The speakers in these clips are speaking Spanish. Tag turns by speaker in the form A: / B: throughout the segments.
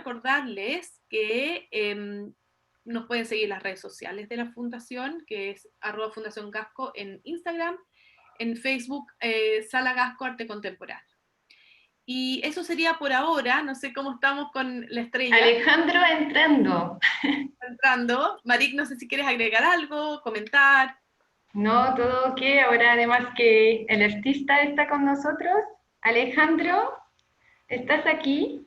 A: recordarles que nos pueden seguir en las redes sociales de la Fundación, que es @Fundación Gasco en Instagram, en Facebook, Sala Gasco Arte Contemporáneo. Y eso sería por ahora, no sé cómo estamos con la estrella.
B: Alejandro entrando.
A: Entrando. Marik, no sé si quieres agregar algo, comentar.
B: No, todo ok. Ahora además que el artista está con nosotros. Alejandro, ¿estás aquí?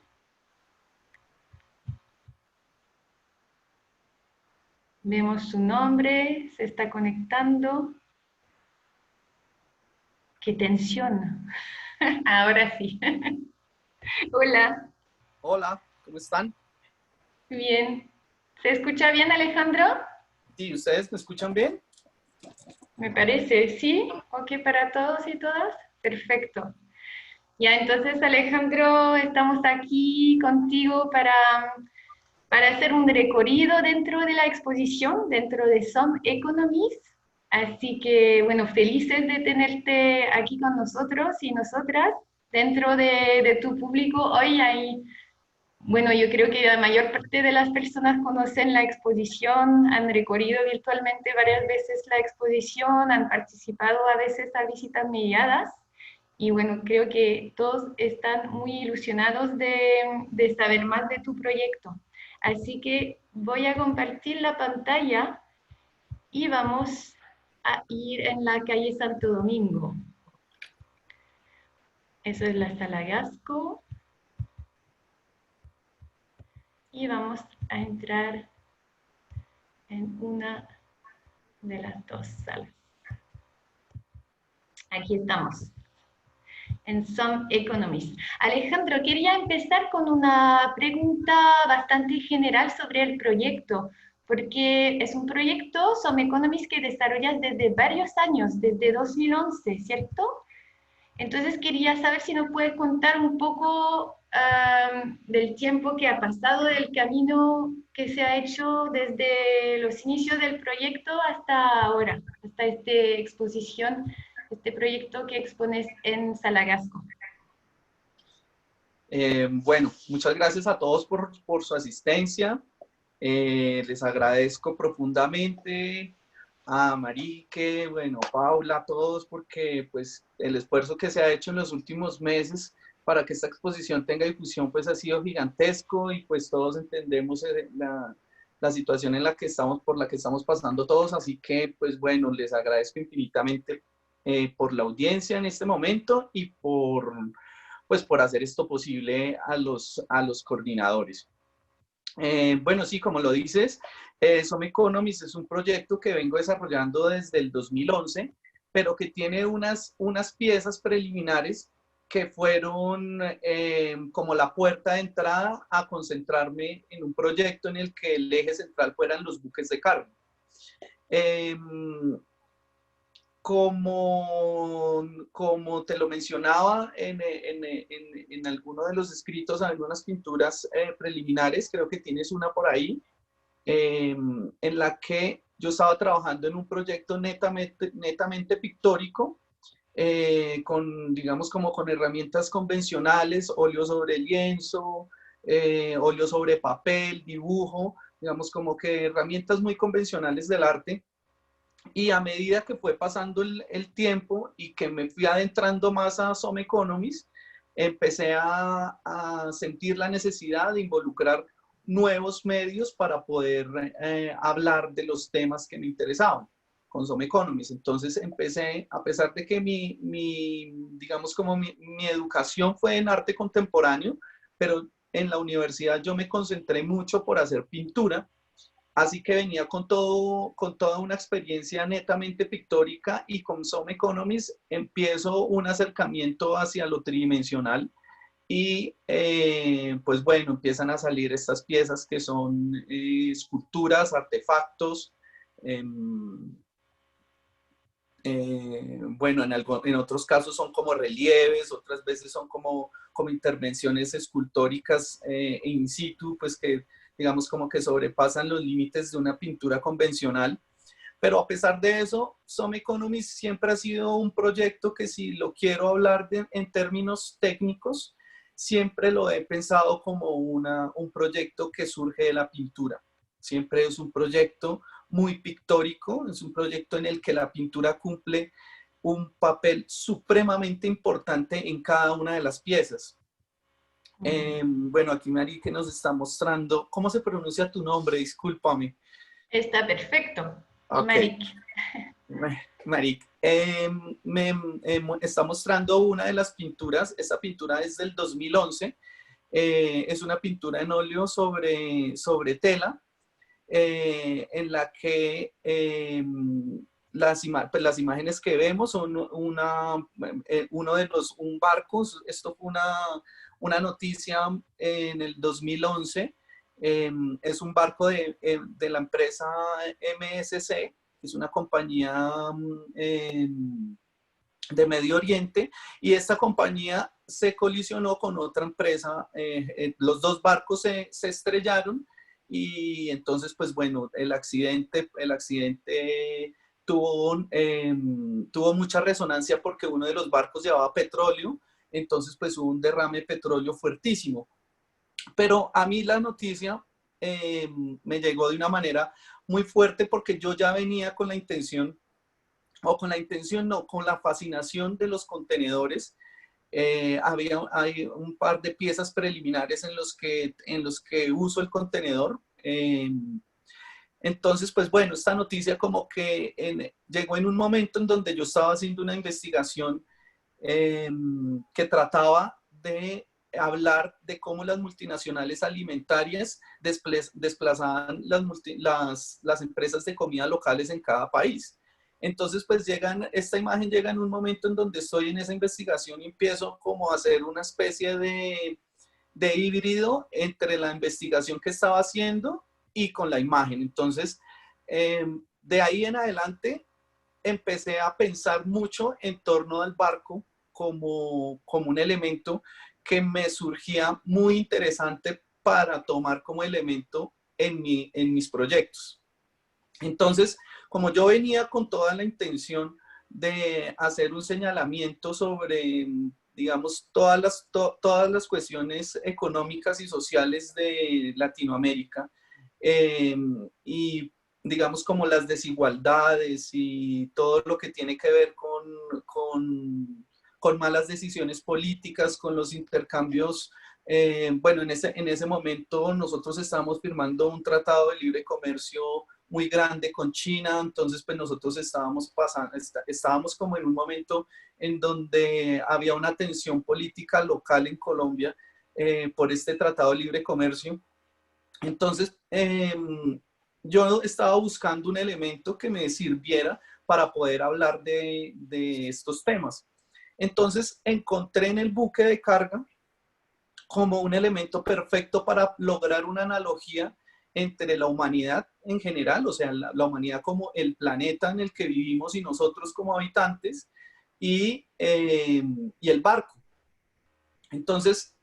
B: Vemos su nombre, se está conectando. ¡Qué tensión! Ahora sí. Hola.
C: Hola, ¿cómo están?
B: Bien. ¿Se escucha bien, Alejandro?
C: Sí, ¿ustedes me escuchan bien?
B: Me parece, ¿sí? Ok para todos y todas. Perfecto. Ya, entonces, Alejandro, estamos aquí contigo para hacer un recorrido dentro de la exposición, dentro de Some Economies. Así que, bueno, felices de tenerte aquí con nosotros y nosotras. Dentro de tu público hoy hay, bueno, yo creo que la mayor parte de las personas conocen la exposición, han recorrido virtualmente varias veces la exposición, han participado a veces a visitas mediadas. Y bueno, creo que todos están muy ilusionados de saber más de tu proyecto. Así que voy a compartir la pantalla y vamos a ir en la calle Santo Domingo. Eso es la Sala Gasco. Y vamos a entrar en una de las dos salas. Aquí estamos, en Some Economies. Alejandro, quería empezar con una pregunta bastante general sobre el proyecto, porque es un proyecto, Some Economies, que desarrollas desde varios años, desde 2011, ¿cierto? Entonces quería saber si nos puedes contar un poco del tiempo que ha pasado, del camino que se ha hecho desde los inicios del proyecto hasta ahora, hasta esta exposición, este proyecto que expones en Sala Gasco.
C: Bueno, muchas gracias a todos por su asistencia. Les agradezco profundamente a Marique, bueno, Paula, a todos, porque pues el esfuerzo que se ha hecho en los últimos meses para que esta exposición tenga difusión pues ha sido gigantesco y pues todos entendemos la situación en la que estamos, por la que estamos pasando todos, así que pues bueno, les agradezco infinitamente por la audiencia en este momento y pues por hacer esto posible a los coordinadores. Bueno, sí, como lo dices, Some Economies es un proyecto que vengo desarrollando desde el 2011, pero que tiene unas piezas preliminares que fueron como la puerta de entrada a concentrarme en un proyecto en el que el eje central fueran los buques de carga. Como te lo mencionaba en alguno de los escritos, algunas pinturas preliminares, creo que tienes una por ahí, en la que yo estaba trabajando en un proyecto netamente pictórico, digamos como con herramientas convencionales, óleo sobre lienzo, óleo sobre papel, dibujo, digamos como que herramientas muy convencionales del arte. Y a medida que fue pasando el tiempo y que me fui adentrando más a Some Economies, empecé a sentir la necesidad de involucrar nuevos medios para poder hablar de los temas que me interesaban con Some Economies. Entonces empecé, a pesar de que digamos como mi educación fue en arte contemporáneo, pero en la universidad yo me concentré mucho por hacer pintura. Así que venía con toda una experiencia netamente pictórica y con Some Economies empiezo un acercamiento hacia lo tridimensional y pues bueno, empiezan a salir estas piezas que son esculturas, artefactos, bueno, en otros casos son como relieves, otras veces son como intervenciones escultóricas in situ, pues que digamos como que sobrepasan los límites de una pintura convencional. Pero a pesar de eso, Some Economies siempre ha sido un proyecto que si lo quiero hablar en términos técnicos, siempre lo he pensado como un proyecto que surge de la pintura. Siempre es un proyecto muy pictórico, es un proyecto en el que la pintura cumple un papel supremamente importante en cada una de las piezas. Bueno, aquí Mari que nos está mostrando, ¿cómo se pronuncia tu nombre? Discúlpame.
B: Está perfecto.
C: Ok.
B: Marik.
C: Marik, está mostrando una de las pinturas. Esta pintura es del 2011. Es una pintura en óleo sobre tela, en la que pues las imágenes que vemos son uno de un barco. Esto fue una noticia en el 2011. Es un barco de la empresa MSC, que es una compañía de Medio Oriente, y esta compañía se colisionó con otra empresa. Los dos barcos se estrellaron, y entonces, pues bueno, el accidente tuvo mucha resonancia porque uno de los barcos llevaba petróleo. Entonces, pues hubo un derrame de petróleo fuertísimo. Pero a mí la noticia me llegó de una manera muy fuerte, porque yo ya venía con la intención, con la fascinación de los contenedores. Hay un par de piezas preliminares en los que uso el contenedor. Entonces, pues bueno, esta noticia como que llegó en un momento en donde yo estaba haciendo una investigación que trataba de hablar de cómo las multinacionales alimentarias desplazaban las empresas de comida locales en cada país. Entonces, pues esta imagen llega en un momento en donde estoy en esa investigación y empiezo como a hacer una especie de híbrido entre la investigación que estaba haciendo y con la imagen. Entonces, de ahí en adelante empecé a pensar mucho en torno al barco como un elemento que me surgía muy interesante para tomar como elemento en mis proyectos. Entonces, como yo venía con toda la intención de hacer un señalamiento sobre, digamos, todas las cuestiones económicas y sociales de Latinoamérica, y digamos como las desigualdades y todo lo que tiene que ver con malas decisiones políticas, con los intercambios. Bueno, en ese momento nosotros estábamos firmando un tratado de libre comercio muy grande con China. Entonces pues nosotros estábamos como en un momento en donde había una tensión política local en Colombia por este tratado de libre comercio. Entonces, yo estaba buscando un elemento que me sirviera para poder hablar de estos temas. Entonces, encontré en el buque de carga como un elemento perfecto para lograr una analogía entre la humanidad en general, o sea, la humanidad como el planeta en el que vivimos y nosotros como habitantes, y el barco. Entonces,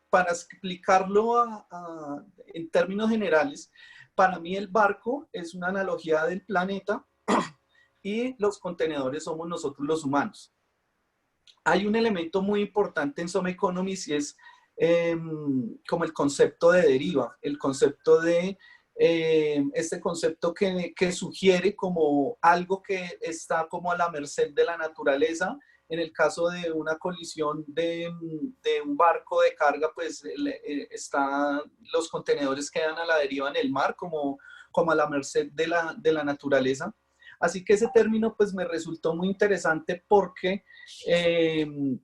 C: para explicarlo en términos generales, para mí el barco es una analogía del planeta y los contenedores somos nosotros los humanos. Hay un elemento muy importante en Some Economics y es como el concepto de deriva, el concepto de este concepto que sugiere como algo que está como a la merced de la naturaleza. En el caso de una colisión de un barco de carga, pues los contenedores quedan a la deriva en el mar, como a la merced de la naturaleza. Así que ese término pues me resultó muy interesante porque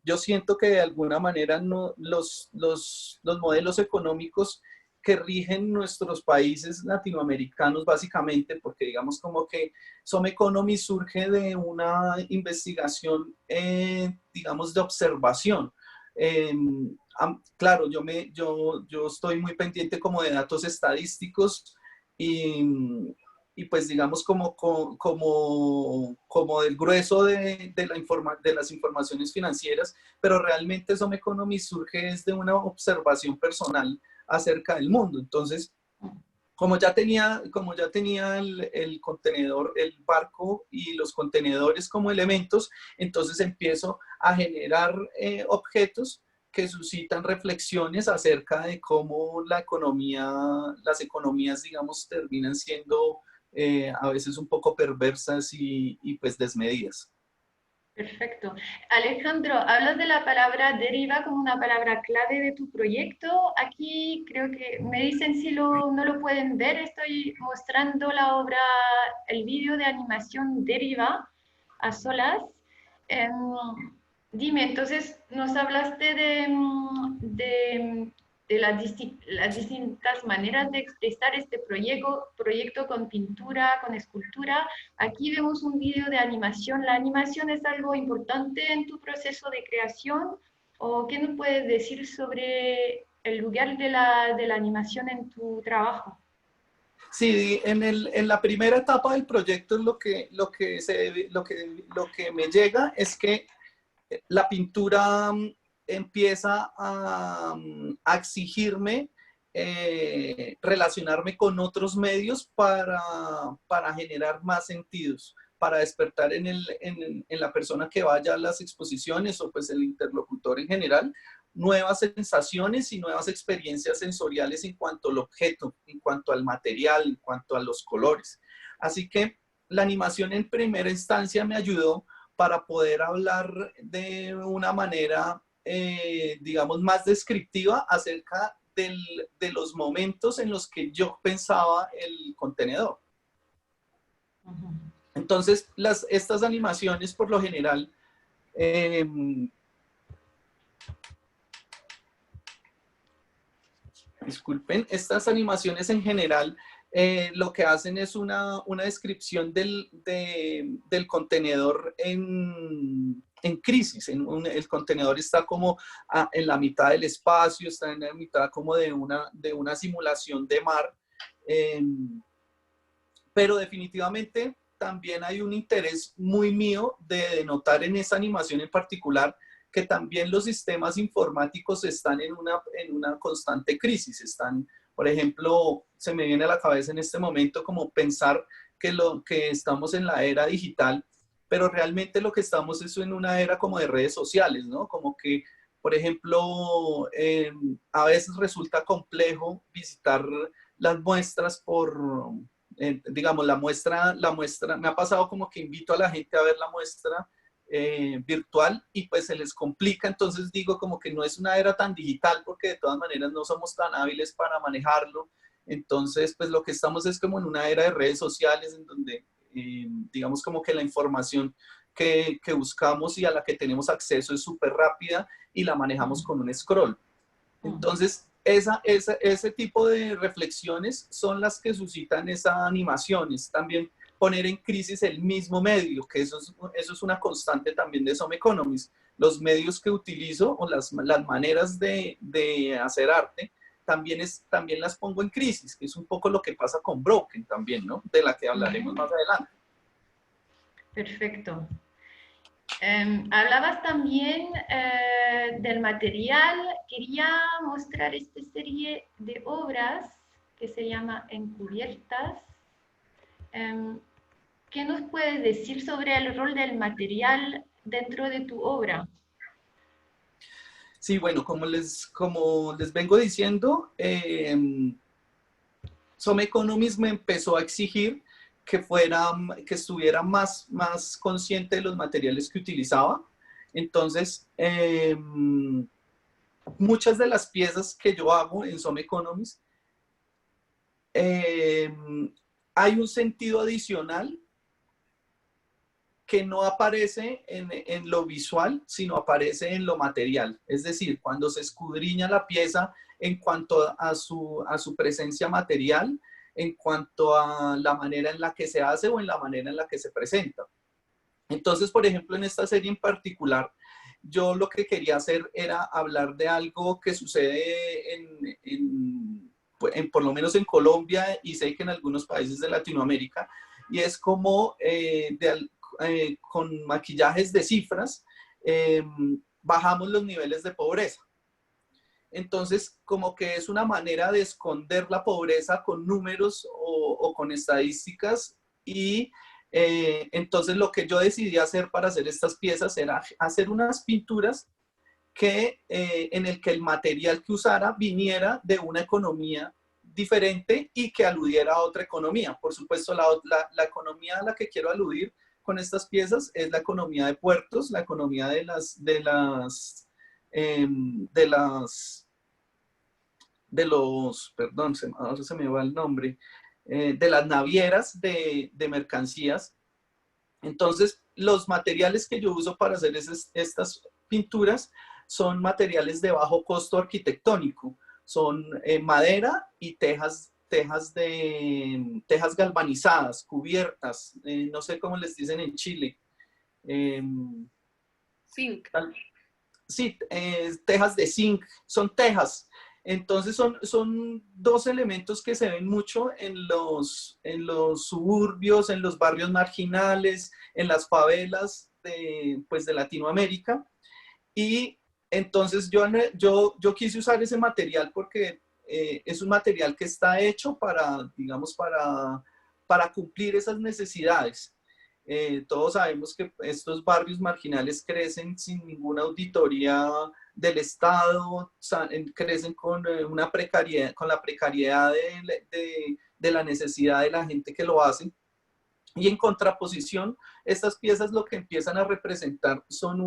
C: yo siento que de alguna manera los modelos económicos que rigen nuestros países latinoamericanos, básicamente, porque digamos como que Some Economy surge de una investigación, digamos, de observación. Claro, yo estoy muy pendiente como de datos estadísticos y pues digamos como del grueso de las informaciones financieras, pero realmente Some Economy surge desde una observación personal acerca del mundo. Entonces, como ya tenía el contenedor, el barco y los contenedores como elementos, entonces empiezo a generar objetos que suscitan reflexiones acerca de cómo la economía, las economías, digamos, terminan siendo a veces un poco perversas y pues desmedidas.
B: Perfecto. Alejandro, hablas de la palabra deriva como una palabra clave de tu proyecto. Aquí creo que me dicen si no lo pueden ver. Estoy mostrando la obra, el vídeo de animación Deriva a solas. Em, Dime, entonces nos hablaste de las distintas maneras de expresar este proyecto con pintura, con escultura. Aquí vemos un vídeo de animación. ¿La animación es algo importante en tu proceso de creación? ¿O qué nos puedes decir sobre el lugar de la animación en tu trabajo?
C: Sí, en la primera etapa del proyecto lo que me llega es que la pintura empieza a exigirme relacionarme con otros medios para generar más sentidos, para despertar en la persona que vaya a las exposiciones o pues el interlocutor en general, nuevas sensaciones y nuevas experiencias sensoriales en cuanto al objeto, en cuanto al material, en cuanto a los colores. Así que la animación en primera instancia me ayudó para poder hablar de una manera, digamos, más descriptiva acerca de los momentos en los que yo pensaba el contenedor. Entonces, estas animaciones por lo general, disculpen, estas animaciones en general lo que hacen es una descripción del contenedor en crisis. El contenedor está como en la mitad del espacio, está en la mitad como de una simulación de mar, pero definitivamente también hay un interés muy mío de denotar en esa animación en particular que también los sistemas informáticos están en una constante crisis. Están, por ejemplo, se me viene a la cabeza en este momento como pensar que estamos en la era digital, pero realmente lo que estamos es en una era como de redes sociales, ¿no? Como que, por ejemplo, a veces resulta complejo visitar las muestras digamos, la muestra, me ha pasado como que invito a la gente a ver la muestra virtual y pues se les complica, entonces digo como que no es una era tan digital porque de todas maneras no somos tan hábiles para manejarlo, entonces pues lo que estamos es como en una era de redes sociales en donde digamos como que la información que buscamos y a la que tenemos acceso es súper rápida y la manejamos con un scroll. Entonces, ese tipo de reflexiones son las que suscitan esa animación. Es también poner en crisis el mismo medio, que eso es una constante también de Some Economics. Los medios que utilizo o las maneras de hacer arte, también las pongo en crisis, que es un poco lo que pasa con Broken también, ¿no? De la que hablaremos más adelante.
B: Perfecto. Hablabas también del material. Quería mostrar esta serie de obras que se llama Encubiertas. ¿Qué nos puedes decir sobre el rol del material dentro de tu obra?
C: Sí, bueno, como les vengo diciendo, Some Economics me empezó a exigir que estuviera más consciente de los materiales que utilizaba. Entonces, muchas de las piezas que yo hago en Some Economics, hay un sentido adicional que no aparece en lo visual, sino aparece en lo material. Es decir, cuando se escudriña la pieza en cuanto a su presencia material, en cuanto a la manera en la que se hace o en la manera en la que se presenta. Entonces, por ejemplo, en esta serie en particular, yo lo que quería hacer era hablar de algo que sucede por lo menos en Colombia y sé que en algunos países de Latinoamérica, y es como con maquillajes de cifras bajamos los niveles de pobreza. Entonces, como que es una manera de esconder la pobreza con números o con estadísticas y entonces lo que yo decidí hacer para hacer estas piezas era hacer unas pinturas en el que el material que usara viniera de una economía diferente y que aludiera a otra economía. Por supuesto, la economía a la que quiero aludir con estas piezas es la economía de puertos, la economía perdón, ahora se me va el nombre, de las navieras de mercancías. Entonces, los materiales que yo uso para hacer estas pinturas son materiales de bajo costo arquitectónico. Son madera y tejas galvanizadas, cubiertas, no sé cómo les dicen en Chile.
A: Zinc.
C: Sí, tejas de zinc, son tejas. Entonces son dos elementos que se ven mucho en los suburbios, en los barrios marginales, en las favelas de Latinoamérica. Y entonces yo quise usar ese material porque es un material que está hecho para, digamos, para cumplir esas necesidades. Todos sabemos que estos barrios marginales crecen sin ninguna auditoría del Estado, crecen con una precariedad, con la precariedad de la necesidad de la gente que lo hace. Y en contraposición, estas piezas lo que empiezan a representar son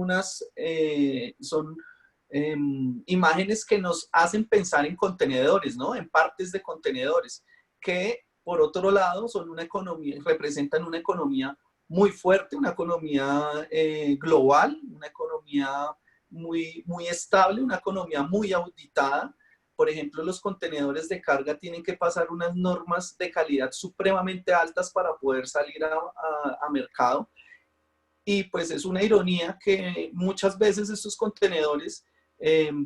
C: imágenes que nos hacen pensar en contenedores, ¿no? En partes de contenedores, que por otro lado son una economía, representan una economía muy fuerte, una economía global, una economía muy estable, una economía muy auditada. Por ejemplo, los contenedores de carga tienen que pasar unas normas de calidad supremamente altas para poder salir a mercado. Y pues es una ironía que muchas veces estos contenedores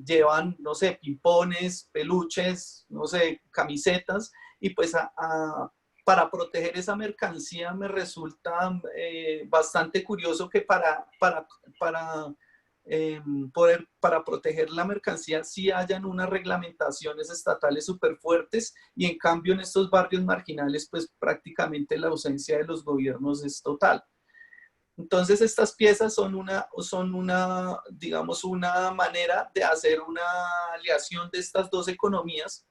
C: llevan, no sé, pimpones, peluches, no sé, camisetas, y pues para proteger esa mercancía me resulta bastante curioso que para proteger la mercancía sí hayan unas reglamentaciones estatales súper fuertes, y en cambio en estos barrios marginales pues prácticamente la ausencia de los gobiernos es total. Entonces estas piezas digamos, una manera de hacer una aleación de estas dos economías.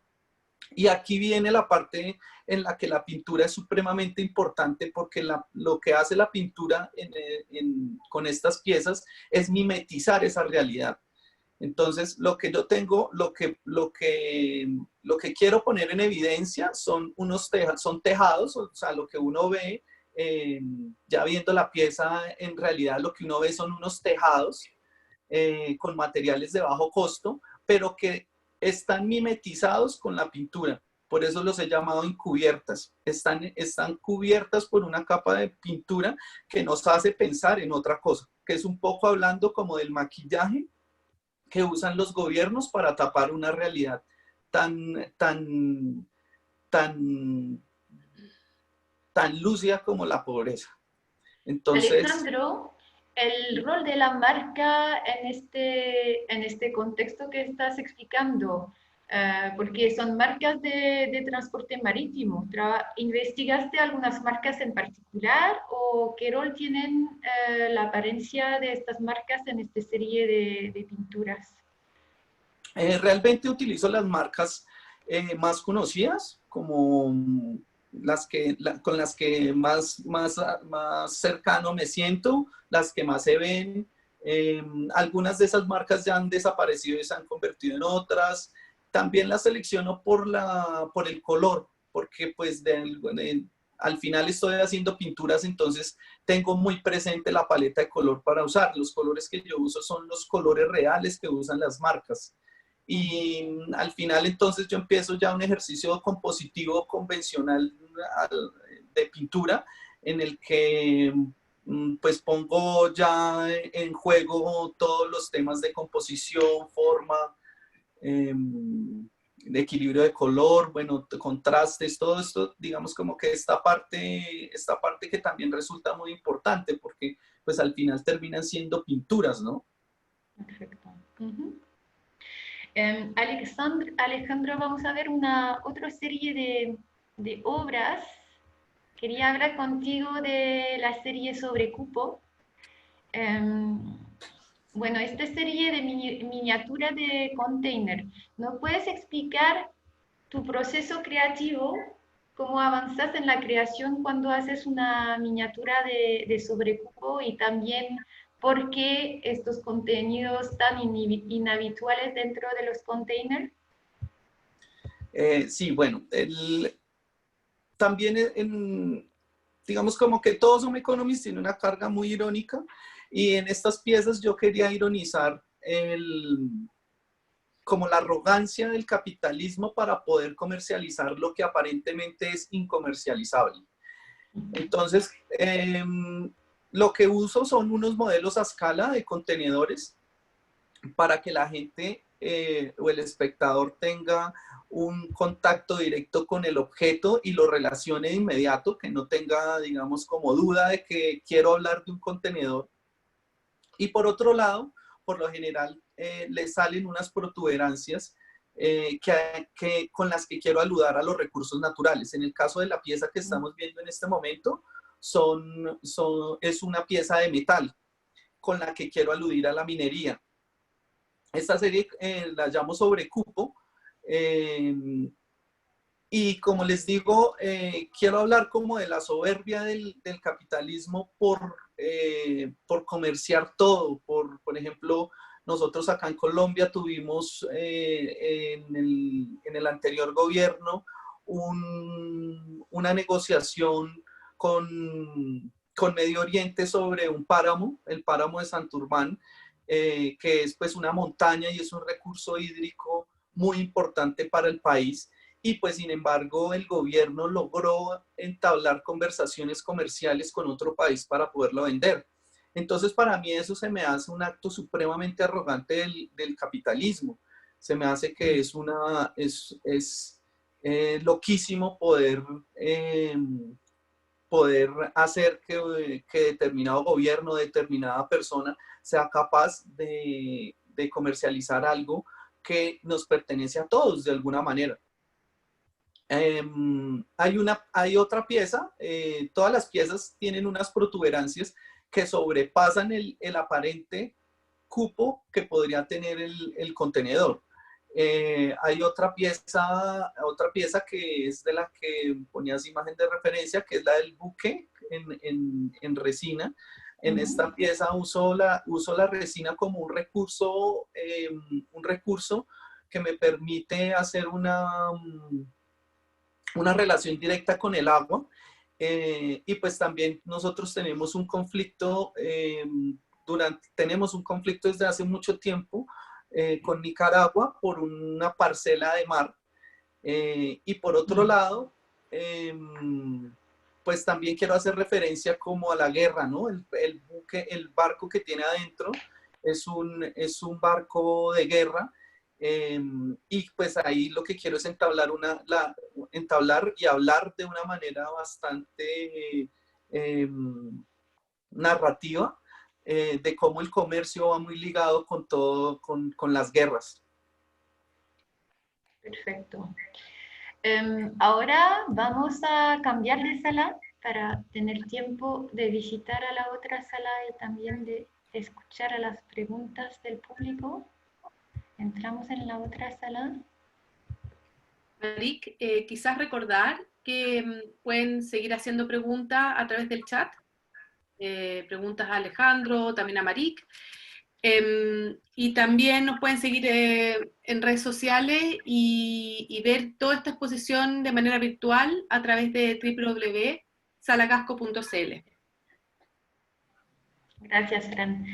C: Y aquí viene la parte en la que la pintura es supremamente importante, porque lo que hace la pintura con estas piezas es mimetizar esa realidad. Entonces, lo que yo tengo, lo que quiero poner en evidencia son son tejados, o sea, lo que uno ve, ya viendo la pieza, en realidad lo que uno ve son unos tejados con materiales de bajo costo, pero que están mimetizados con la pintura. Por eso los he llamado encubiertas. Están cubiertas por una capa de pintura que nos hace pensar en otra cosa, que es un poco hablando como del maquillaje que usan los gobiernos para tapar una realidad tan lúcida como la pobreza. Entonces,
B: Alejandro, el rol de la marca en este contexto que estás explicando, porque son marcas de transporte marítimo. ¿Investigaste algunas marcas en particular o qué rol tienen la apariencia de estas marcas en esta serie de pinturas?
C: realmente utilizo las marcas más conocidas, como con las que más cercano me siento, las que más se ven. Algunas de esas marcas ya han desaparecido y se han convertido en otras. También las selecciono por el color, porque pues al final estoy haciendo pinturas, entonces tengo muy presente la paleta de color para usar. Los colores que yo uso son los colores reales que usan las marcas. Y al final entonces yo empiezo ya un ejercicio compositivo convencional de pintura, en el que pues pongo ya en juego todos los temas de composición, forma, de equilibrio de color, bueno, contrastes, todo esto, digamos como que esta parte que también resulta muy importante, porque pues al final terminan siendo pinturas, ¿no?
B: Perfecto. Alejandro, vamos a ver otra serie de obras. Quería hablar contigo de la serie sobre cupo. bueno, esta serie de miniatura de container, ¿nos puedes explicar tu proceso creativo? ¿Cómo avanzas en la creación cuando haces una miniatura de sobrecupo? Y también, ¿por qué estos contenidos tan inhabituales dentro de los containers?
C: Sí, bueno, también digamos como que Todos Son Economists tiene una carga muy irónica y en estas piezas yo quería ironizar como la arrogancia del capitalismo para poder comercializar lo que aparentemente es incomercializable. Entonces, lo que uso son unos modelos a escala de contenedores para que la gente o el espectador tenga un contacto directo con el objeto y lo relacione de inmediato, que no tenga, digamos, como duda de que quiero hablar de un contenedor. Y por otro lado, por lo general, le salen unas protuberancias con las que quiero aludar a los recursos naturales. En el caso de la pieza que estamos viendo en este momento, es una pieza de metal con la que quiero aludir a la minería. Esta serie la llamo Sobrecupo. Y como les digo, quiero hablar como de la soberbia del capitalismo por comerciar todo. Por ejemplo, nosotros acá en Colombia tuvimos en el anterior gobierno una negociación con Medio Oriente sobre un páramo, el páramo de Santurbán, que es pues una montaña y es un recurso hídrico muy importante para el país. Y pues sin embargo el gobierno logró entablar conversaciones comerciales con otro país para poderlo vender. Entonces para mí eso se me hace un acto supremamente arrogante del capitalismo. Se me hace que es loquísimo poder hacer que determinado gobierno, determinada persona sea capaz de comercializar algo que nos pertenece a todos de alguna manera. Hay otra pieza, todas las piezas tienen unas protuberancias que sobrepasan el aparente cupo que podría tener el contenedor. Hay otra pieza que es de la que ponías imagen de referencia, que es la del buque en resina. En esta pieza uso la resina como un recurso que me permite hacer una relación directa con el agua. Y pues también nosotros tenemos un conflicto, tenemos un conflicto desde hace mucho tiempo con Nicaragua por una parcela de mar. Y por otro lado, pues también quiero hacer referencia como a la guerra, ¿no? El barco que tiene adentro es un barco de guerra. Y pues ahí lo que quiero es entablar y hablar de una manera bastante narrativa de cómo el comercio va muy ligado con todo, con las guerras.
B: Perfecto. Ahora vamos a cambiar de sala para tener tiempo de visitar a la otra sala y también de escuchar a las preguntas del público. Entramos en la otra sala.
A: Marik, quizás recordar que pueden seguir haciendo preguntas a través del chat. Preguntas a Alejandro, también a Marik. Y también nos pueden seguir en redes sociales y ver toda esta exposición de manera virtual a través de www.salagasco.cl.
B: Gracias, Fran.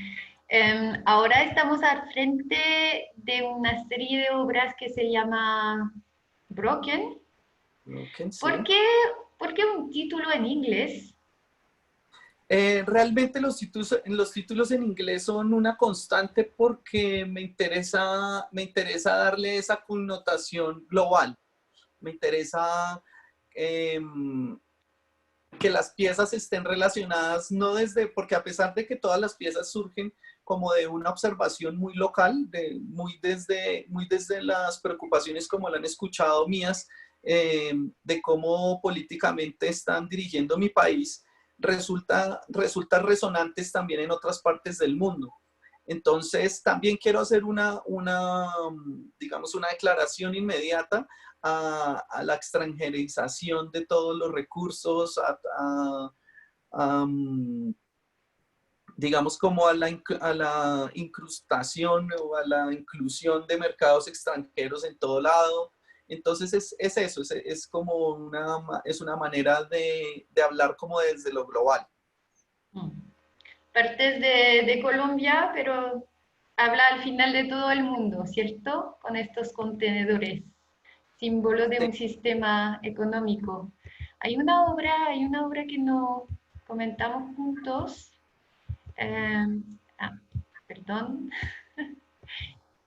B: Ahora estamos al frente de una serie de obras que se llama Broken.
C: Broken, sí.
B: ¿Por qué un título en inglés?
C: Realmente los títulos en inglés son una constante porque me interesa darle esa connotación global. Me interesa que las piezas estén relacionadas, porque a pesar de que todas las piezas surgen como de una observación muy local, muy desde las preocupaciones como lo han escuchado mías, de cómo políticamente están dirigiendo mi país, resultan resonantes también en otras partes del mundo. Entonces, también quiero hacer digamos, una declaración inmediata a la extranjerización de todos los recursos, digamos, como a la incrustación o a la inclusión de mercados extranjeros en todo lado. Entonces es eso, es como es una manera de hablar como desde lo global.
B: Partes de Colombia, pero habla al final de todo el mundo, ¿cierto? Con estos contenedores, símbolo de
C: Sí.
B: un sistema económico. Hay una obra que no comentamos juntos. Eh, ah, Perdón,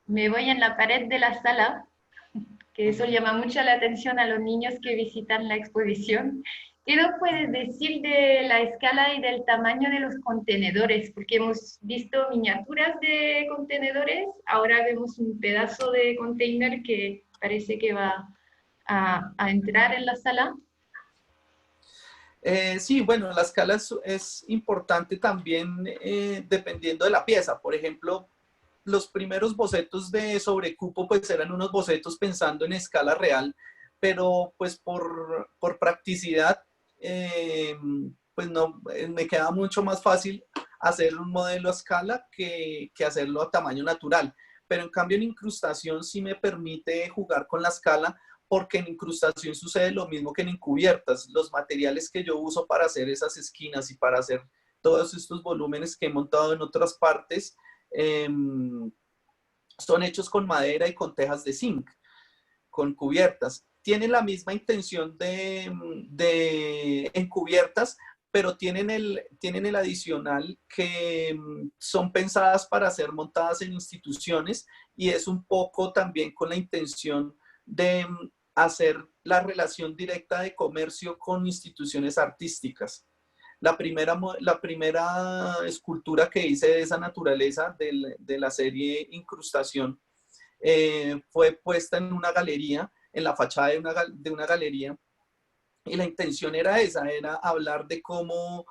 B: me voy en la pared de la sala, que eso llama mucho la atención a los niños que visitan la exposición. ¿Qué nos puedes decir de la escala y del tamaño de los contenedores? Porque hemos visto miniaturas de contenedores, ahora vemos un pedazo de container que parece que va a entrar en la sala.
C: Sí, bueno, la escala es importante también dependiendo de la pieza. Por ejemplo, los primeros bocetos de sobrecupo pues eran unos bocetos pensando en escala real, pero pues por practicidad pues no, me queda mucho más fácil hacer un modelo a escala que hacerlo a tamaño natural. Pero en cambio en incrustación sí me permite jugar con la escala, porque en incrustación sucede lo mismo que en encubiertas. Los materiales que yo uso para hacer esas esquinas y para hacer todos estos volúmenes que he montado en otras partes, son hechos con madera y con tejas de zinc, con cubiertas. Tienen la misma intención de encubiertas, pero tienen el adicional que son pensadas para ser montadas en instituciones, y es un poco también con la intención de hacer la relación directa de comercio con instituciones artísticas. La primera escultura que hice de esa naturaleza, de la serie Incrustación, fue puesta en una galería, en la fachada de una galería, y la intención era esa, era hablar de cómo,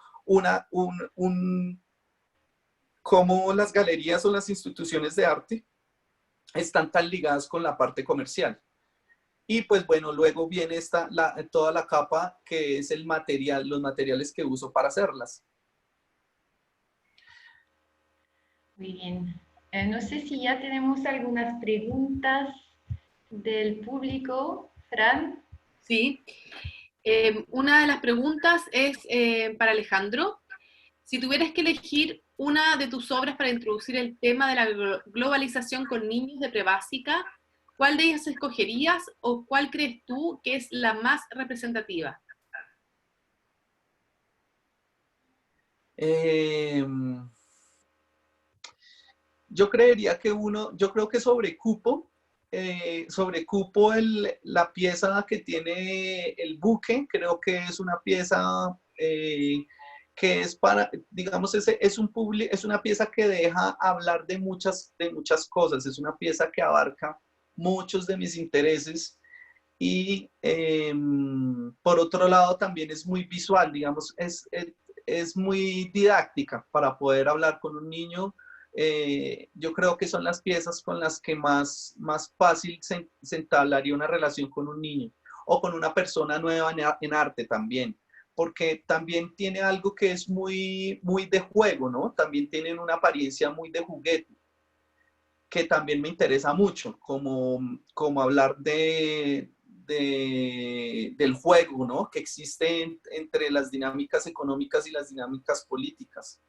C: cómo las galerías o las instituciones de arte están tan ligadas con la parte comercial. Y pues bueno, luego viene toda la capa que es el material, los materiales que uso para hacerlas.
B: Muy bien. No sé si ya tenemos algunas preguntas del público. Fran.
A: Sí. Una de las preguntas es para Alejandro. Si tuvieras que elegir una de tus obras para introducir el tema de la globalización con niños de prebásica, ¿cuál de ellas escogerías o cuál crees tú que es la más representativa?
C: Yo creería que yo creo que sobre cupo la pieza que tiene el buque, creo que es una pieza que es para, digamos, es una pieza que deja hablar de muchas cosas, es una pieza que abarca muchos de mis intereses, y por otro lado también es muy visual, digamos, es muy didáctica para poder hablar con un niño. Yo creo que son las piezas con las que más fácil se entablaría una relación con un niño o con una persona nueva en arte también, porque también tiene algo que es muy de juego, ¿no? También tienen una apariencia muy de juguete, que también me interesa mucho, como hablar del juego, ¿no? Que existe entre las dinámicas económicas y las dinámicas políticas.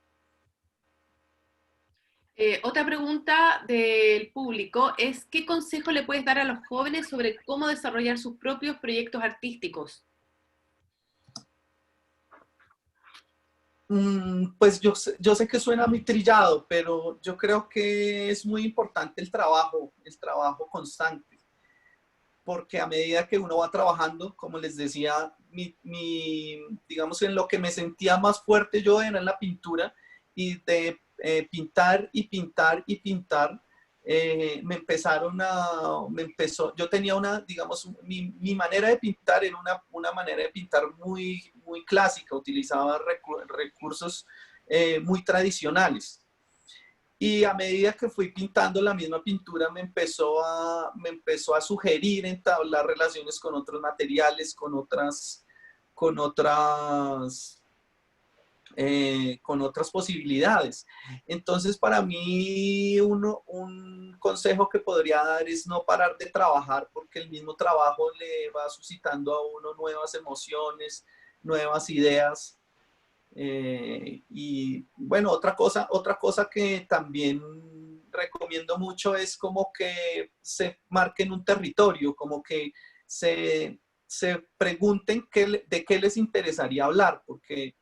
A: Otra pregunta del público es, ¿qué consejo le puedes dar a los jóvenes sobre cómo desarrollar sus propios proyectos artísticos?
C: Pues yo sé que suena muy trillado, pero yo creo que es muy importante el trabajo constante, porque a medida que uno va trabajando, como les decía, digamos, en lo que me sentía más fuerte yo era en la pintura, y de pintar y pintar y pintar, yo tenía digamos, mi manera de pintar era una manera de pintar muy clásica, utilizaba recursos muy tradicionales. Y a medida que fui pintando la misma pintura, me empezó a sugerir entablar relaciones con otros materiales, con otras, con otras posibilidades. Entonces, para mí, un consejo que podría dar es no parar de trabajar, porque el mismo trabajo le va suscitando a uno nuevas emociones, nuevas ideas. Y bueno, otra cosa que también recomiendo mucho es como que se marquen un territorio, como que se pregunten de qué les interesaría hablar, porque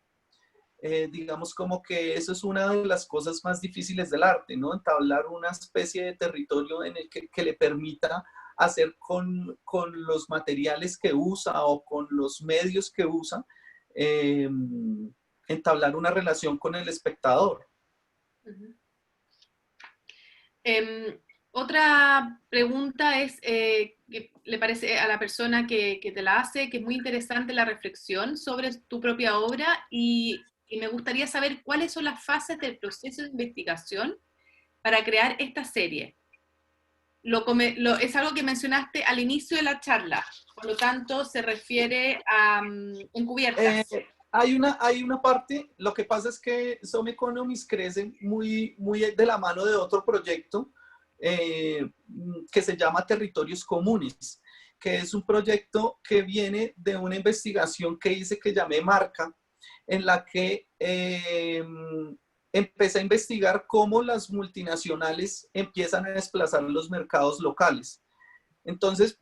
C: digamos como que eso es una de las cosas más difíciles del arte, ¿no? Entablar una especie de territorio en el que le permita hacer con los materiales que usa o con los medios que usa, eh, entablar una relación con el espectador.
A: Uh-huh. Otra pregunta es, que le parece a la persona que te la hace, que es muy interesante la reflexión sobre tu propia obra y me gustaría saber cuáles son las fases del proceso de investigación para crear esta serie. Es algo que mencionaste al inicio de la charla, por lo tanto se refiere a encubiertas.
C: Hay una parte, lo que pasa es que Some Economics crece muy de la mano de otro proyecto que se llama Territorios Comunes, que es un proyecto que viene de una investigación que hice que llamé Marca, en la que empecé a investigar cómo las multinacionales empiezan a desplazar los mercados locales. Entonces,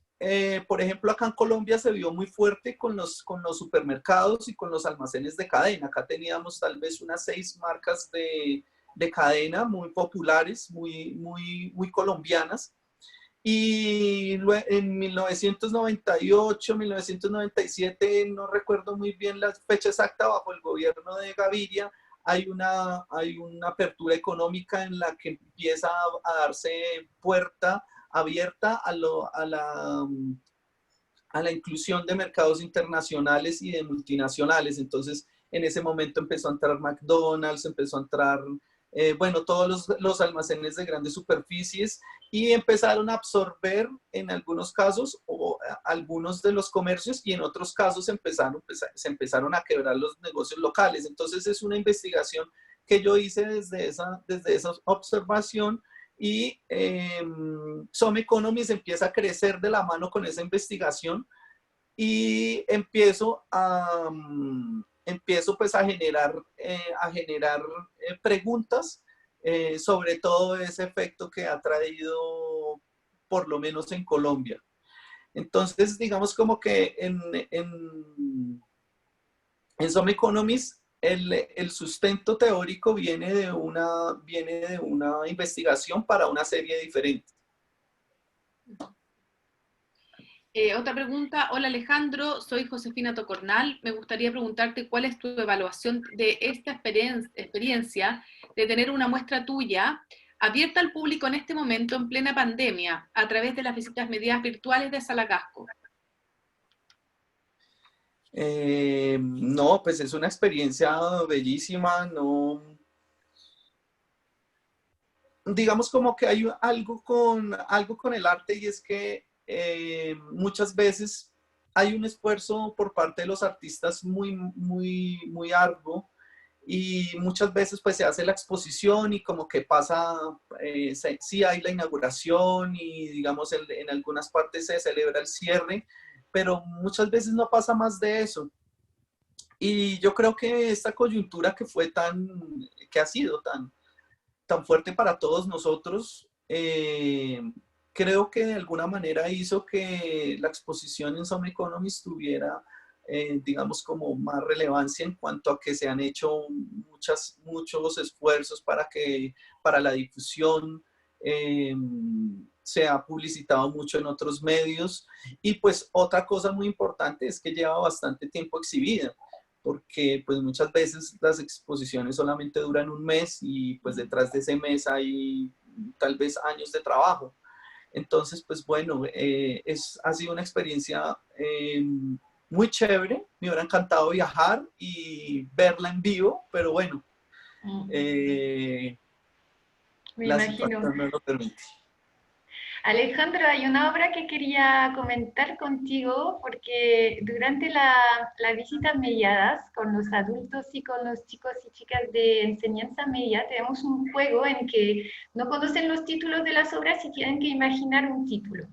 C: por ejemplo, acá en Colombia se vio muy fuerte con los supermercados y con los almacenes de cadena. Acá teníamos tal vez unas 6 marcas de cadena muy populares, muy colombianas. Y en 1998, 1997, no recuerdo muy bien la fecha exacta, bajo el gobierno de Gaviria, hay una apertura económica en la que empieza a darse puerta abierta a la inclusión de mercados internacionales y de multinacionales. Entonces, en ese momento empezó a entrar McDonald's, empezó a entrar, bueno, todos los almacenes de grandes superficies y empezaron a absorber en algunos casos o algunos de los comercios y en otros casos se empezaron a quebrar los negocios locales. Entonces, es una investigación que yo hice desde esa observación y Some Economics empieza a crecer de la mano con esa investigación y empiezo pues a generar preguntas sobre todo ese efecto que ha traído por lo menos en Colombia. Entonces, digamos como que en Some Economics el sustento teórico viene de una investigación para una serie diferente.
A: Otra pregunta, hola Alejandro, soy Josefina Tocornal, me gustaría preguntarte cuál es tu evaluación de esta experiencia de tener una muestra tuya abierta al público en este momento en plena pandemia a través de las visitas medidas virtuales de Sala Gasco.
C: No, pues es una experiencia bellísima, no, digamos como que hay algo con el arte y es que muchas veces hay un esfuerzo por parte de los artistas muy arduo y muchas veces pues se hace la exposición y como que pasa, sí hay la inauguración y digamos en algunas partes se celebra el cierre, pero muchas veces no pasa más de eso. Y yo creo que esta coyuntura que ha sido tan fuerte para todos nosotros, creo que de alguna manera hizo que la exposición en Some Economics tuviera, digamos, como más relevancia en cuanto a que se han hecho muchos esfuerzos para la difusión, se ha publicitado mucho en otros medios y pues otra cosa muy importante es que lleva bastante tiempo exhibida, porque pues muchas veces las exposiciones solamente duran un mes y pues detrás de ese mes hay tal vez años de trabajo. Entonces, pues bueno, ha sido una experiencia muy chévere. Me hubiera encantado viajar y verla en vivo, pero bueno,
B: Me
C: la
B: imagino.
C: situación no lo permite.
B: Alejandro, hay una obra que quería comentar contigo porque durante la visita mediadas con los adultos y con los chicos y chicas de enseñanza media, tenemos un juego en que no conocen los títulos de las obras y tienen que imaginar un título.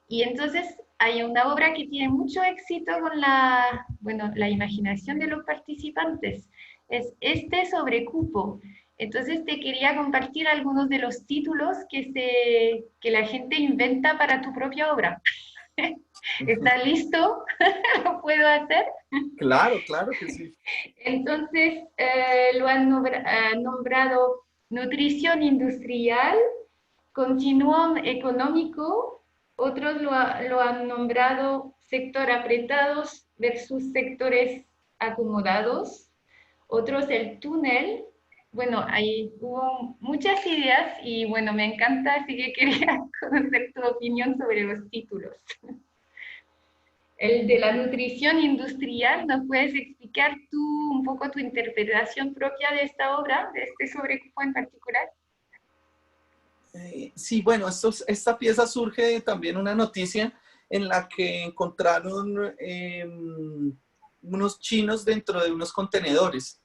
B: Y entonces hay una obra que tiene mucho éxito con bueno, la imaginación de los participantes. Es este sobre cupo. Entonces te quería compartir algunos de los títulos que la gente inventa para tu propia obra. ¿Estás listo? ¿Lo puedo hacer?
C: Claro, claro que sí.
B: Entonces lo han nombrado nutrición industrial, continuum económico, otros lo han nombrado sector apretados versus sectores acomodados, otros el túnel. Bueno, ahí hubo muchas ideas y bueno, me encanta, así que quería conocer tu opinión sobre los títulos. El de la nutrición industrial, ¿nos puedes explicar tú un poco tu interpretación propia de esta obra, de este sobrecupo en particular?
C: Sí, bueno, esta pieza surge también una noticia en la que encontraron unos chinos dentro de unos contenedores.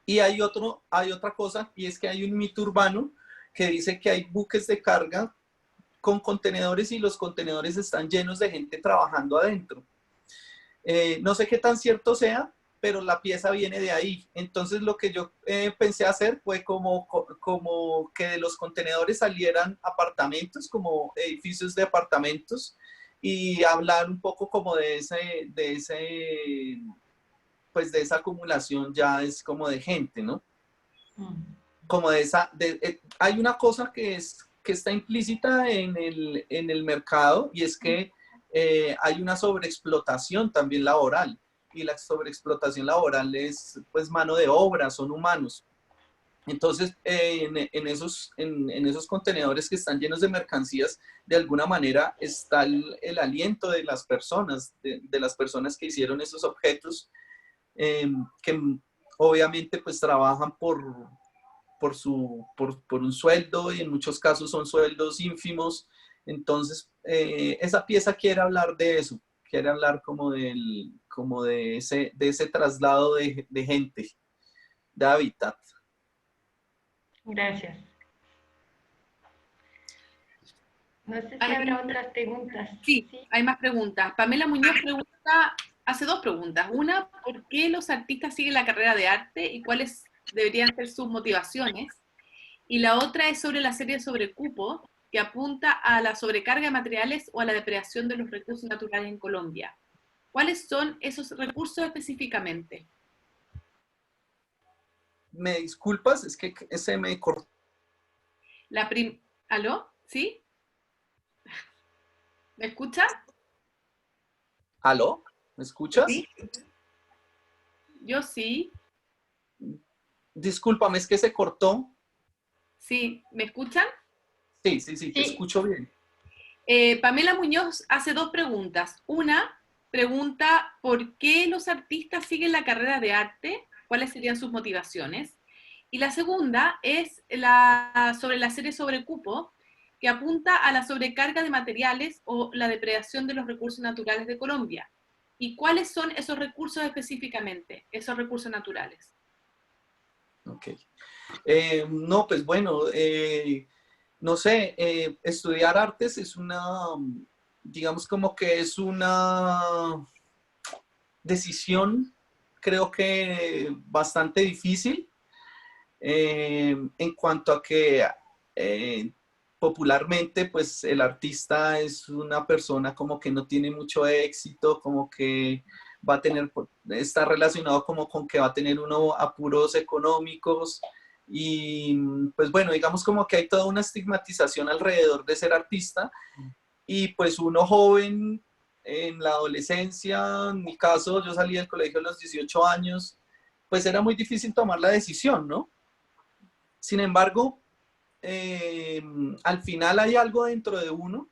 C: Y hay otra cosa, y es que hay un mito urbano que dice que hay buques de carga con contenedores y los contenedores están llenos de gente trabajando adentro. No sé qué tan cierto sea, pero la pieza viene de ahí. Entonces lo que yo pensé hacer fue como que de los contenedores salieran apartamentos, como edificios de apartamentos, y hablar un poco como pues de esa acumulación ya es como de gente, ¿no? Como hay una cosa que está implícita en el mercado y es que hay una sobreexplotación también laboral y la sobreexplotación laboral es pues mano de obra, son humanos. Entonces, en esos contenedores que están llenos de mercancías, de alguna manera está el aliento de las personas, de las personas que hicieron esos objetos, que obviamente pues trabajan por un sueldo y en muchos casos son sueldos ínfimos. Entonces, esa pieza quiere hablar de eso, quiere hablar como de ese traslado de gente, de hábitat.
B: Gracias. No sé si habrá otras preguntas.
A: Sí, hay más preguntas. Pamela Muñoz hace dos preguntas. Una, ¿por qué los artistas siguen la carrera de arte y cuáles deberían ser sus motivaciones? Y la otra es sobre la serie sobre cupo, que apunta a la sobrecarga de materiales o a la depredación de los recursos naturales en Colombia. ¿Cuáles son esos recursos específicamente?
C: ¿Me disculpas? Es que ese me cortó.
A: ¿Aló? ¿Sí? ¿Me escucha?
C: ¿Aló? ¿Me escuchas?
A: Sí. Yo sí.
C: Discúlpame, es que se cortó.
A: Sí, ¿me escuchan?
C: Sí, te escucho bien.
A: Pamela Muñoz hace dos preguntas. Una, pregunta ¿por qué los artistas siguen la carrera de arte? ¿Cuáles serían sus motivaciones? Y la segunda es sobre la serie sobre cupo, que apunta a la sobrecarga de materiales o la depredación de los recursos naturales de Colombia. ¿Y cuáles son esos recursos específicamente, esos recursos naturales?
C: Ok. No, pues bueno, no sé, estudiar artes es digamos como que es una decisión, creo que bastante difícil, en cuanto a que popularmente, pues el artista es una persona como que no tiene mucho éxito, como que está relacionado como con que va a tener unos apuros económicos y pues bueno, digamos como que hay toda una estigmatización alrededor de ser artista y pues uno joven en la adolescencia, en mi caso yo salí del colegio a los 18 años, pues era muy difícil tomar la decisión, ¿no? Sin embargo, al final hay algo dentro de uno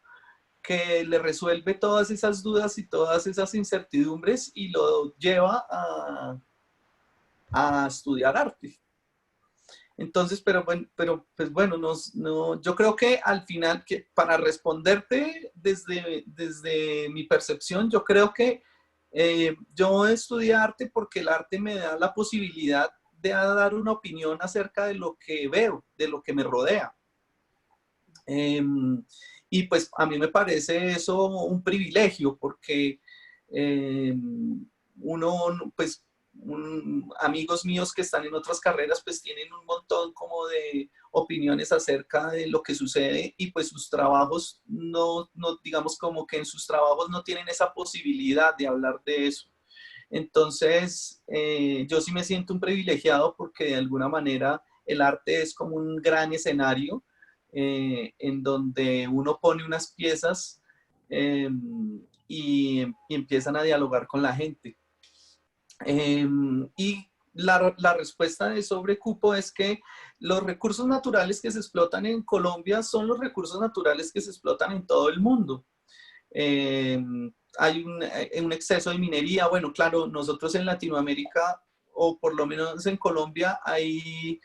C: que le resuelve todas esas dudas y todas esas incertidumbres y lo lleva a estudiar arte. Entonces, pero bueno, pues bueno, no, yo creo que al final, que para responderte desde mi percepción, yo creo que yo estudié arte porque el arte me da la posibilidad de dar una opinión acerca de lo que veo, de lo que me rodea. Eh, y pues a mí me parece eso un privilegio porque uno, pues amigos míos que están en otras carreras pues tienen un montón como de opiniones acerca de lo que sucede y pues sus trabajos no digamos como que en sus trabajos no tienen esa posibilidad de hablar de eso. Entonces, yo sí me siento un privilegiado porque de alguna manera el arte es como un gran escenario en donde uno pone unas piezas eh, y empiezan a dialogar con la gente. Y la respuesta de Sobrecupo es que los recursos naturales que se explotan en Colombia son los recursos naturales que se explotan en todo el mundo. Eh, hay un exceso de minería. Bueno, claro, nosotros en Latinoamérica, o por lo menos en Colombia, hay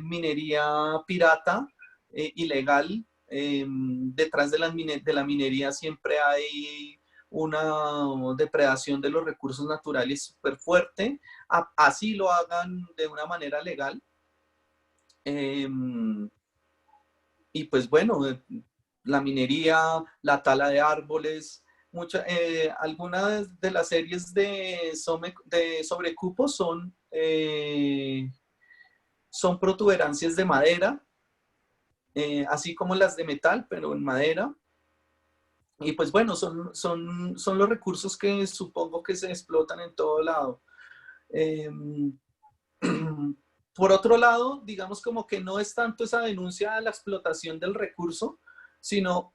C: minería pirata, ilegal. Detrás de la minería siempre hay una depredación de los recursos naturales súper fuerte. Así lo hagan de una manera legal. Eh, y pues bueno, la minería, la tala de árboles, algunas de las series de Sobrecupo son protuberancias de madera, así como las de metal, pero en madera. Y pues bueno, son los recursos que supongo que se explotan en todo lado. Eh, por otro lado, digamos como que no es tanto esa denuncia a la explotación del recurso, sino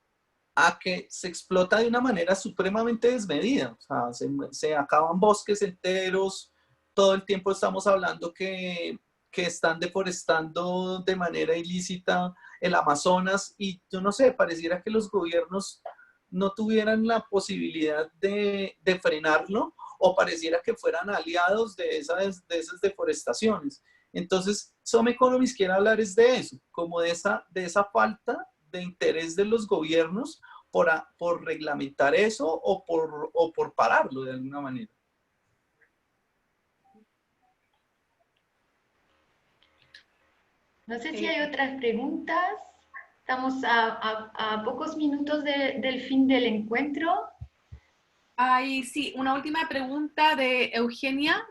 C: a que se explota de una manera supremamente desmedida. O sea, se acaban bosques enteros, todo el tiempo estamos hablando que están deforestando de manera ilícita el Amazonas y yo no sé, pareciera que los gobiernos no tuvieran la posibilidad de frenarlo o pareciera que fueran aliados de esas deforestaciones. Entonces, Some Economics quiere hablar es de eso, como de esa falta de interés de los gobiernos por reglamentar eso o por pararlo de alguna manera.
B: No sé si hay otras preguntas. Estamos a pocos minutos del fin del encuentro.
A: Hay, sí, una última pregunta de Eugenia.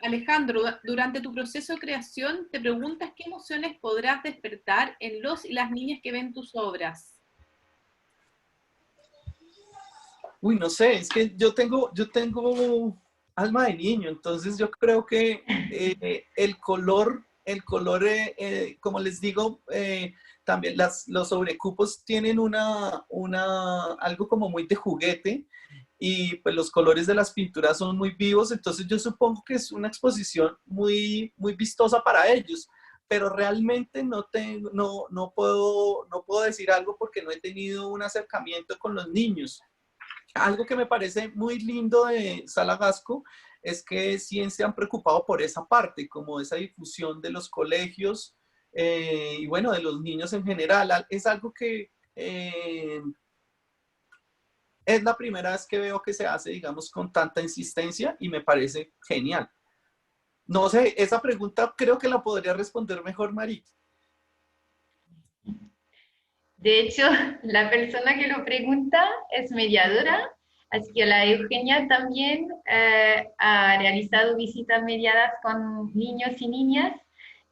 A: Alejandro, durante tu proceso de creación, te preguntas qué emociones podrás despertar en los y las niñas que ven tus obras.
C: Uy, no sé, es que yo tengo alma de niño, entonces yo creo que como les digo, también los sobrecupos tienen algo como muy de juguete y pues los colores de las pinturas son muy vivos, entonces yo supongo que es una exposición muy, muy vistosa para ellos, pero realmente no puedo decir algo porque no he tenido un acercamiento con los niños. Algo que me parece muy lindo de Sala Gasco es que sí se han preocupado por esa parte, como esa difusión de los colegios y bueno, de los niños en general. Es algo que es la primera vez que veo que se hace, digamos, con tanta insistencia y me parece genial. No sé, esa pregunta creo que la podría responder mejor Mari.
B: De hecho, la persona que lo pregunta es mediadora, así que la Eugenia también ha realizado visitas mediadas con niños y niñas.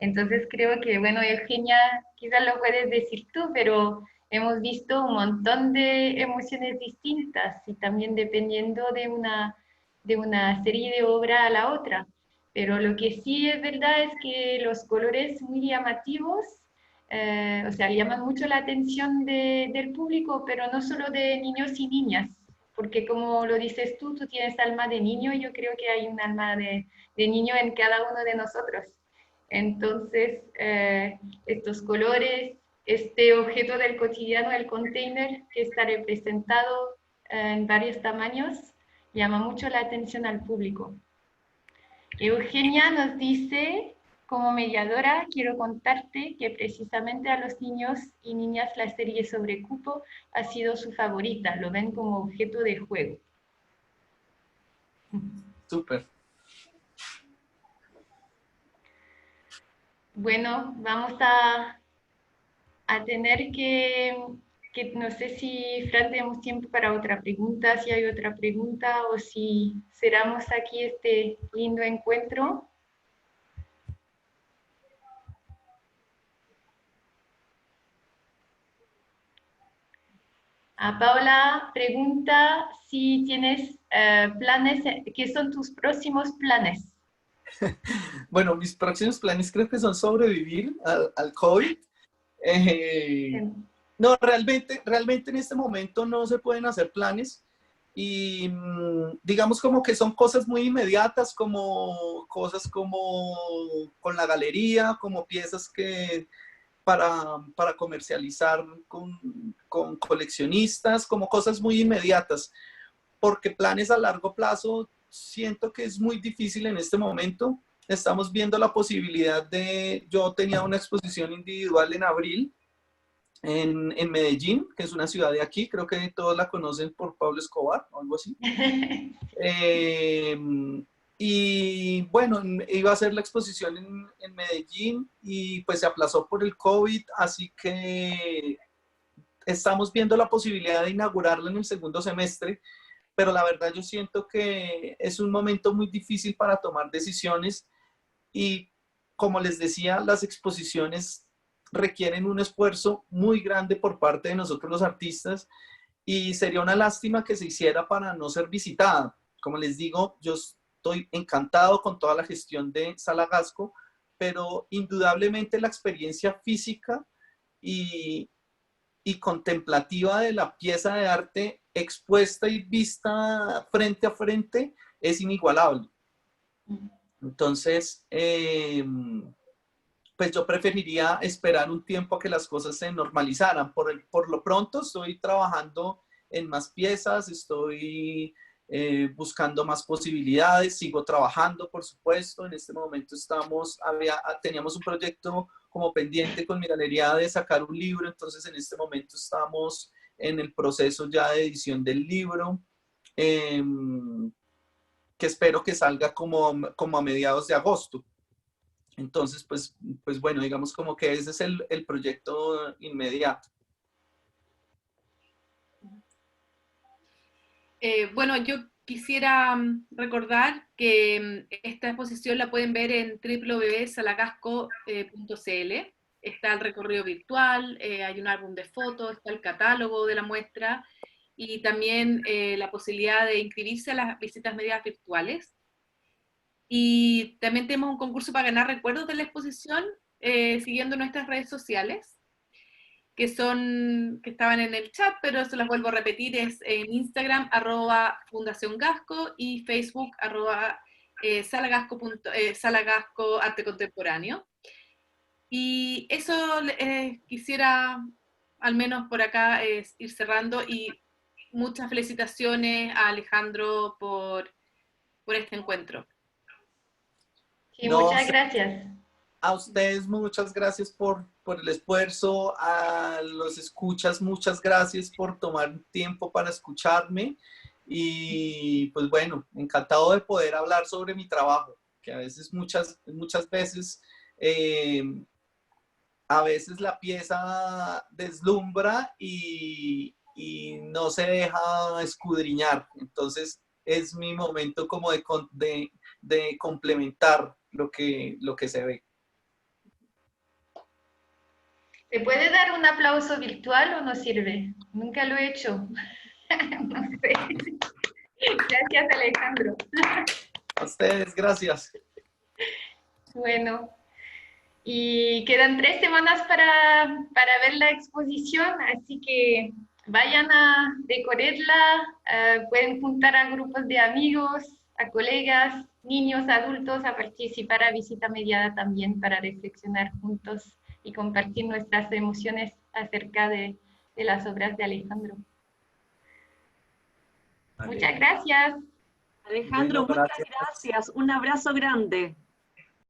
B: Entonces creo que, bueno, Eugenia, quizás lo puedes decir tú, pero hemos visto un montón de emociones distintas y también dependiendo de una serie de obra a la otra. Pero lo que sí es verdad es que los colores muy llamativos o sea, llaman mucho la atención del público, pero no solo de niños y niñas, porque como lo dices tú tienes alma de niño y yo creo que hay un alma de niño en cada uno de nosotros. Entonces, estos colores, este objeto del cotidiano, el container, que está representado en varios tamaños, llama mucho la atención al público. Eugenia nos dice como mediadora, quiero contarte que precisamente a los niños y niñas la serie sobre cupo ha sido su favorita, lo ven como objeto de juego.
C: Súper.
B: Bueno, vamos a tener que no sé si, Fran, tenemos tiempo para otra pregunta, si hay otra pregunta o si cerramos aquí este lindo encuentro. Paola pregunta si tienes planes, ¿qué son tus próximos planes?
C: Bueno, mis próximos planes creo que son sobrevivir al COVID. No, realmente en este momento no se pueden hacer planes y digamos como que son cosas muy inmediatas, como cosas como con la galería, como piezas que para comercializar con coleccionistas, como cosas muy inmediatas, porque planes a largo plazo siento que es muy difícil en este momento. Estamos viendo la posibilidad yo tenía una exposición individual en abril en Medellín, que es una ciudad de aquí, creo que todos la conocen por Pablo Escobar o algo así. Y bueno, iba a hacer la exposición en Medellín y pues se aplazó por el COVID, así que estamos viendo la posibilidad de inaugurarla en el segundo semestre, pero la verdad yo siento que es un momento muy difícil para tomar decisiones y como les decía, las exposiciones requieren un esfuerzo muy grande por parte de nosotros los artistas y sería una lástima que se hiciera para no ser visitada. Como les digo, yo estoy encantado con toda la gestión de Sala Gasco, pero indudablemente la experiencia física y, y contemplativa de la pieza de arte expuesta y vista frente a frente es inigualable. Entonces, pues yo preferiría esperar un tiempo a que las cosas se normalizaran. Por lo pronto estoy trabajando en más piezas, estoy buscando más posibilidades, sigo trabajando, por supuesto. En este momento teníamos un proyecto como pendiente con mi galería de sacar un libro, entonces en este momento estamos en el proceso ya de edición del libro, que espero que salga como a mediados de agosto. Entonces, pues bueno, digamos como que ese es el proyecto inmediato.
A: Bueno, yo quisiera recordar que esta exposición la pueden ver en www.salagasco.cl. Está el recorrido virtual, hay un álbum de fotos, está el catálogo de la muestra y también la posibilidad de inscribirse a las visitas medias virtuales. Y también tenemos un concurso para ganar recuerdos de la exposición siguiendo nuestras redes sociales, que estaban en el chat, pero se las vuelvo a repetir, es en Instagram, @Fundación Gasco, y Facebook, Sala Gasco Arte Contemporáneo. Y eso quisiera, al menos por acá, ir cerrando, y muchas felicitaciones a Alejandro por este encuentro.
B: Sí,
C: No,
B: muchas gracias.
C: a ustedes muchas gracias por el esfuerzo, a los escuchas muchas gracias por tomar tiempo para escucharme y pues bueno, encantado de poder hablar sobre mi trabajo, que a veces, muchas veces, a veces la pieza deslumbra y no se deja escudriñar, entonces es mi momento como de complementar lo que se ve.
B: ¿Se puede dar un aplauso virtual o no sirve? Nunca lo he hecho. No sé. Gracias, Alejandro.
C: A ustedes, gracias.
B: Bueno, y quedan 3 semanas para ver la exposición, así que vayan a decorarla, pueden juntar a grupos de amigos, a colegas, niños, adultos, a participar a visita mediada también para reflexionar juntos y compartir nuestras emociones acerca de las obras de Alejandro. Muchas gracias.
D: Alejandro,
C: Bueno,
D: muchas gracias. Un abrazo grande.